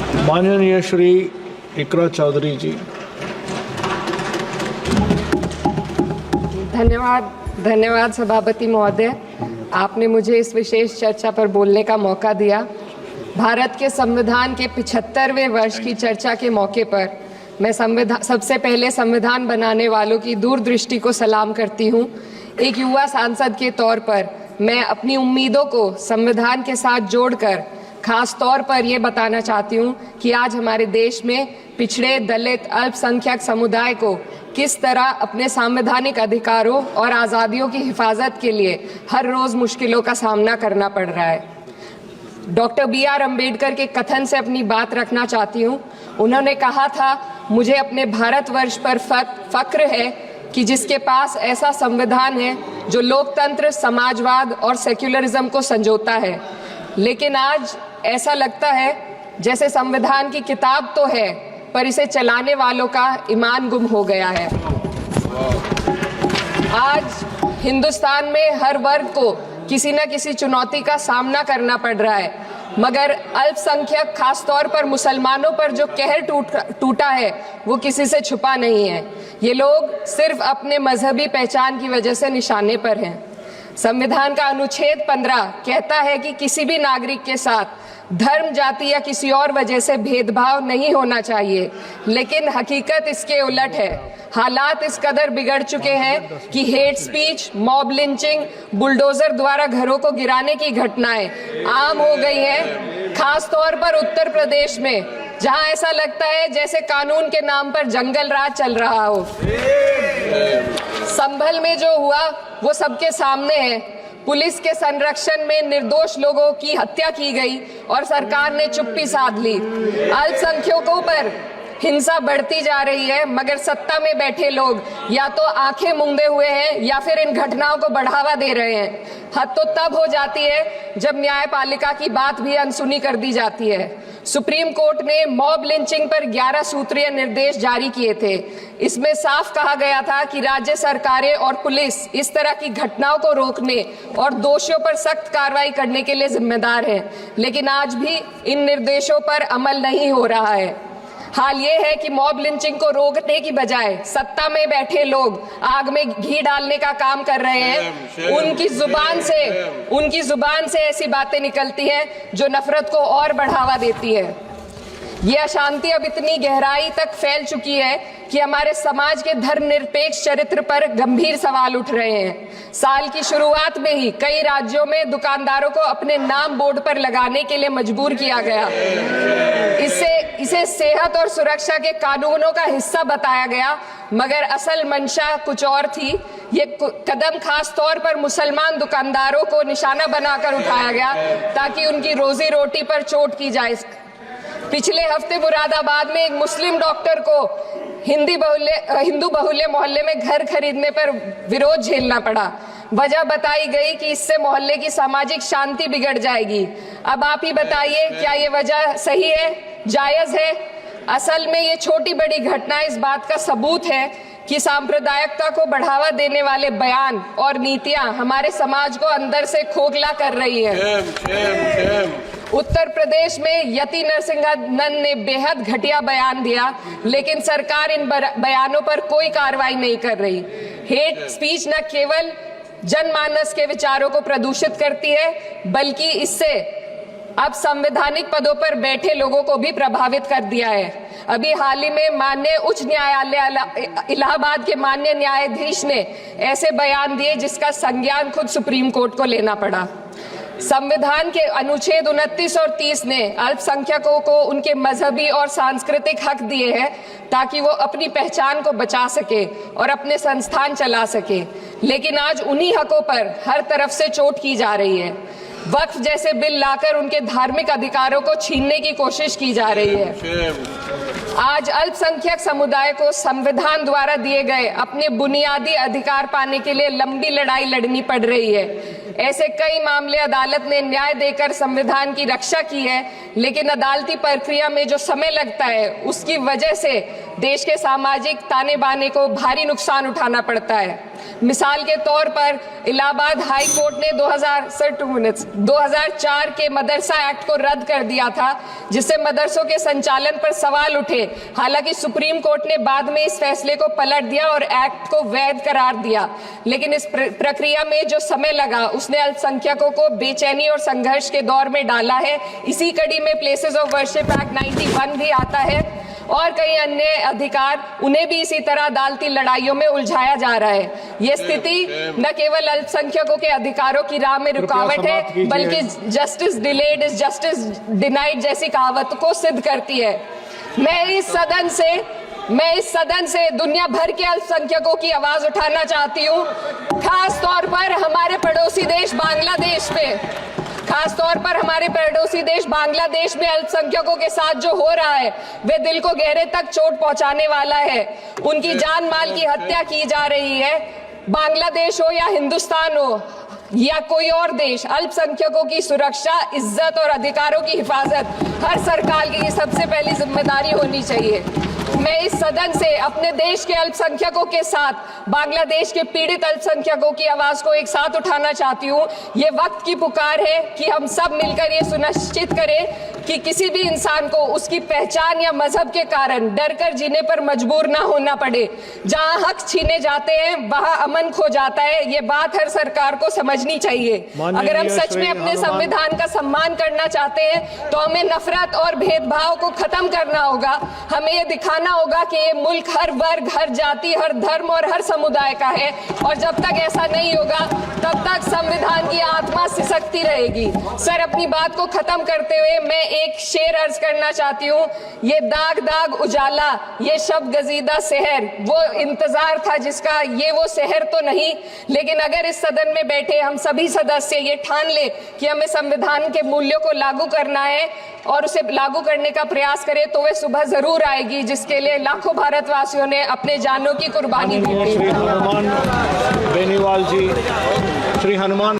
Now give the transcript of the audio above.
माननीय श्री इकरा चौधरी जी। धन्यवाद सभापति महोदय, आपने मुझे इस विशेष चर्चा पर बोलने का मौका दिया। भारत के संविधान के 75वें वर्ष की चर्चा के मौके पर मैं सबसे पहले संविधान बनाने वालों की दूरदृष्टि को सलाम करती हूँ। एक युवा सांसद के तौर पर मैं अपनी उम्मीदों को संविधान के साथ जोड़कर खास तौर पर ये बताना चाहती हूँ कि आज हमारे देश में पिछड़े, दलित, अल्पसंख्यक समुदाय को किस तरह अपने संवैधानिक अधिकारों और आज़ादियों की हिफाजत के लिए हर रोज़ मुश्किलों का सामना करना पड़ रहा है। Doctor B.R. अम्बेडकर के कथन से अपनी बात रखना चाहती हूँ। उन्होंने कहा था, मुझे अपने भारतवर्ष पर फक्र है कि जिसके पास ऐसा संविधान है जो लोकतंत्र, समाजवाद और सेक्युलरिज्म को संजोता है। लेकिन आज ऐसा लगता है जैसे संविधान की किताब तो है पर इसे चलाने वालों का ईमान गुम हो गया है। आज हिंदुस्तान में हर वर्ग को किसी न किसी चुनौती का सामना करना पड़ रहा है, मगर अल्पसंख्यक खास तौर पर मुसलमानों पर जो कहर टूटा है वो किसी से छुपा नहीं है। ये लोग सिर्फ अपने मजहबी पहचान की वजह से निशाने पर हैं। संविधान का अनुच्छेद 15 कहता है कि किसी भी नागरिक के साथ धर्म, जाति या किसी और वजह से भेदभाव नहीं होना चाहिए, लेकिन हकीकत इसके उलट है। हालात इस कदर बिगड़ चुके हैं कि hate speech, mob lynching, bulldozer द्वारा घरों को गिराने की घटनाएं आम हो गई हैं। खास तौर पर उत्तर प्रदेश में, जहां ऐसा लगता है जैसे कानून के नाम पर जंगल राज चल रहा हो। संभल में जो हुआ वो सबके सामने है। पुलिस के संरक्षण में निर्दोष लोगों की हत्या की गई और सरकार ने चुप्पी साध ली। अल्पसंख्यकों पर हिंसा बढ़ती जा रही है, मगर सत्ता में बैठे लोग या तो आंखें मूंदे हुए हैं या फिर इन घटनाओं को बढ़ावा दे रहे हैं। हद तो तब हो जाती है जब न्यायपालिका की बात भी अनसुनी कर दी जाती है। सुप्रीम कोर्ट ने मॉब लिंचिंग पर 11 सूत्रीय निर्देश जारी किए थे। इसमें साफ कहा गया था कि राज्य सरकारें और पुलिस इस तरह की घटनाओं को रोकने और दोषियों पर सख्त कार्रवाई करने के लिए जिम्मेदार है, लेकिन आज भी इन निर्देशों पर अमल नहीं हो रहा है। हाल ये है कि मॉब लिंचिंग को रोकने की बजाय सत्ता में बैठे लोग आग में घी डालने का काम कर रहे हैं। उनकी जुबान से ऐसी बातें निकलती हैं जो नफरत को और बढ़ावा देती है। ये अशांति अब इतनी गहराई तक फैल चुकी है कि हमारे समाज के धर्मनिरपेक्ष चरित्र पर गंभीर सवाल उठ रहे हैं। साल की शुरुआत में ही कई राज्यों में दुकानदारों को अपने नाम बोर्ड पर लगाने के लिए मजबूर किया गया। इसे सेहत और सुरक्षा के कानूनों का हिस्सा बताया गया, मगर असल मंशा कुछ और थी। ये कदम खास तौर पर मुसलमान दुकानदारों को निशाना बनाकर उठाया गया ताकि उनकी रोजी रोटी पर चोट की जाए। पिछले हफ्ते मुरादाबाद में एक मुस्लिम डॉक्टर को हिंदू बहुल्य मोहल्ले में घर खरीदने पर विरोध झेलना पड़ा। वजह बताई गई कि इससे मोहल्ले की सामाजिक शांति बिगड़ जाएगी। अब आप ही बताइए, क्या ये वजह सही है, जायज है? असल में ये छोटी बड़ी घटना इस बात का सबूत है कि सांप्रदायिकता को बढ़ावा देने वाले बयान और नीतियां हमारे समाज को अंदर से खोखला कर रही है। उत्तर प्रदेश में यति नरसिंहन ने बेहद घटिया बयान दिया, लेकिन सरकार इन बयानों पर कोई कार्रवाई नहीं कर रही। हेट स्पीच न केवल जनमानस के विचारों को प्रदूषित करती है, बल्कि इससे अब संवैधानिक पदों पर बैठे लोगों को भी प्रभावित कर दिया है। अभी हाल ही में माननीय उच्च न्यायालय इलाहाबाद के माननीय न्यायाधीश ने ऐसे बयान दिए जिसका संज्ञान खुद सुप्रीम कोर्ट को लेना पड़ा। संविधान के अनुच्छेद 29 और 30 ने अल्पसंख्यकों को उनके मजहबी और सांस्कृतिक हक दिए हैं ताकि वो अपनी पहचान को बचा सके और अपने संस्थान चला सके, लेकिन आज उन्हीं हकों पर हर तरफ से चोट की जा रही है। वक्फ जैसे बिल लाकर उनके धार्मिक अधिकारों को छीनने की कोशिश की जा रही है। आज अल्पसंख्यक समुदाय को संविधान द्वारा दिए गए अपने बुनियादी अधिकार पाने के लिए लंबी लड़ाई लड़नी पड़ रही है। ऐसे कई मामले अदालत ने न्याय देकर संविधान की रक्षा की है, लेकिन अदालती प्रक्रिया में जो समय लगता है उसकी वजह से देश के सामाजिक ताने बाने को भारी नुकसान उठाना पड़ता है। मिसाल के तौर पर इलाहाबाद हाई कोर्ट ने 2004 के मदरसा एक्ट को रद्द कर दिया था, जिससे मदरसों के संचालन पर सवाल उठे। हालांकि सुप्रीम कोर्ट ने बाद में इस फैसले को पलट दिया और एक्ट को वैध करार दिया, लेकिन इस प्रक्रिया में जो समय लगा उसने अल्पसंख्यकों को बेचैनी और संघर्ष के दौर में डाला है। इसी कड़ी में प्लेसेस ऑफ वर्शिप एक्ट 91 भी आता है और कई अन्य अधिकार, उन्हें भी इसी तरह अदालती लड़ाइयों में उलझाया जा रहा है। ये स्थिति न केवल अल्पसंख्यकों के अधिकारों की राह में रुकावट है, बल्कि justice delayed is justice denied जैसी कहावत को सिद्ध करती है। मैं इस सदन से दुनिया भर के अल्पसंख्यकों की आवाज उठाना चाहती हूँ, खास तौर पर हमारे पड़ोसी देश बांग्लादेश में अल्पसंख्यकों के साथ जो हो रहा है वे दिल को गहरे तक चोट पहुंचाने वाला है। उनकी जान माल की हत्या की जा रही है। बांग्लादेश हो या हिंदुस्तान हो या कोई और देश, अल्पसंख्यकों की सुरक्षा, इज्जत और अधिकारों की हिफाजत हर सरकार की सबसे पहली जिम्मेदारी होनी चाहिए। मैं इस सदन से अपने देश के अल्पसंख्यकों के साथ बांग्लादेश के पीड़ित अल्पसंख्यकों की आवाज को एक साथ उठाना चाहती हूँ। ये वक्त की पुकार है कि हम सब मिलकर ये सुनिश्चित करें कि किसी भी इंसान को उसकी पहचान या मजहब के कारण डरकर जीने पर मजबूर ना होना पड़े। जहाँ हक छीने जाते हैं वहाँ अमन खो जाता है। ये बात हर सरकार को समझनी चाहिए। अगर हम सच में अपने संविधान का सम्मान करना चाहते हैं तो हमें नफरत और भेदभाव को खत्म करना होगा। हमें ये दिखाना होगा कि ये मुल्क हर वर्ग, हर जाति, हर धर्म और हर समुदाय का है, और जब तक ऐसा नहीं होगा तब तक संविधान की आत्मा सिसकती रहेगी। सर, अपनी बात को खत्म करते हुए मैं एक शेर अर्ज करना चाहती हूँ। ये दाग दाग उजाला, ये शब गजीदा शहर, वो इंतजार था जिसका, ये वो शहर तो नहीं। लेकिन अगर इस सदन में बैठे हम सभी सदस्य ये ठान ले कि हमें संविधान के मूल्यों को लागू करना है और उसे लागू करने का प्रयास करें, तो वह सुबह जरूर आएगी जिसके लिए लाखों भारतवासियों ने अपने जानों की कुर्बानी दी थी। श्री हनुमान बेनीवाल जी, श्री हनुमान